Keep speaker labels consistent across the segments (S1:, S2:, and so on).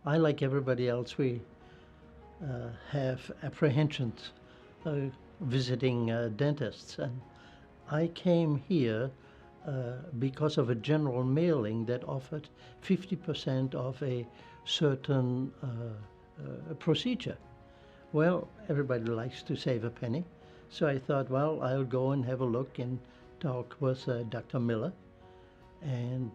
S1: I, like everybody else, we have apprehensions visiting dentists. And I came here because of a general mailing that offered 50% of a certain procedure. Well, everybody likes to save a penny. So I thought, well, I'll go and have a look and talk with Dr. Miller. And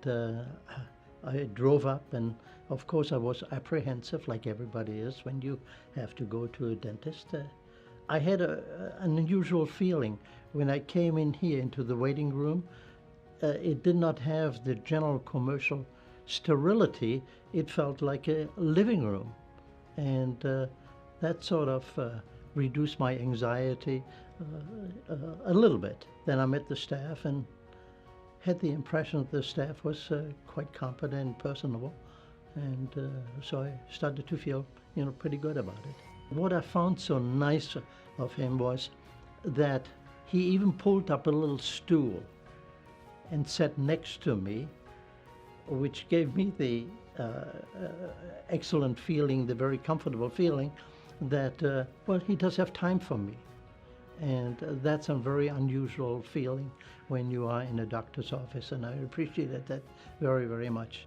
S1: I drove up, and of course I was apprehensive, like everybody is when you have to go to a dentist. I had an unusual feeling when I came in here into the waiting room. It did not have the general commercial sterility. It felt like a living room. And that sort of reduced my anxiety a little bit. Then I met the staff and had the impression that the staff was quite competent and personable. And so I started to feel, pretty good about it. What I found so nice of him was that he even pulled up a little stool and sat next to me, which gave me the excellent feeling, the very comfortable feeling that, well, he does have time for me. And that's a very unusual feeling when you are in a doctor's office, and I appreciated that very, very much.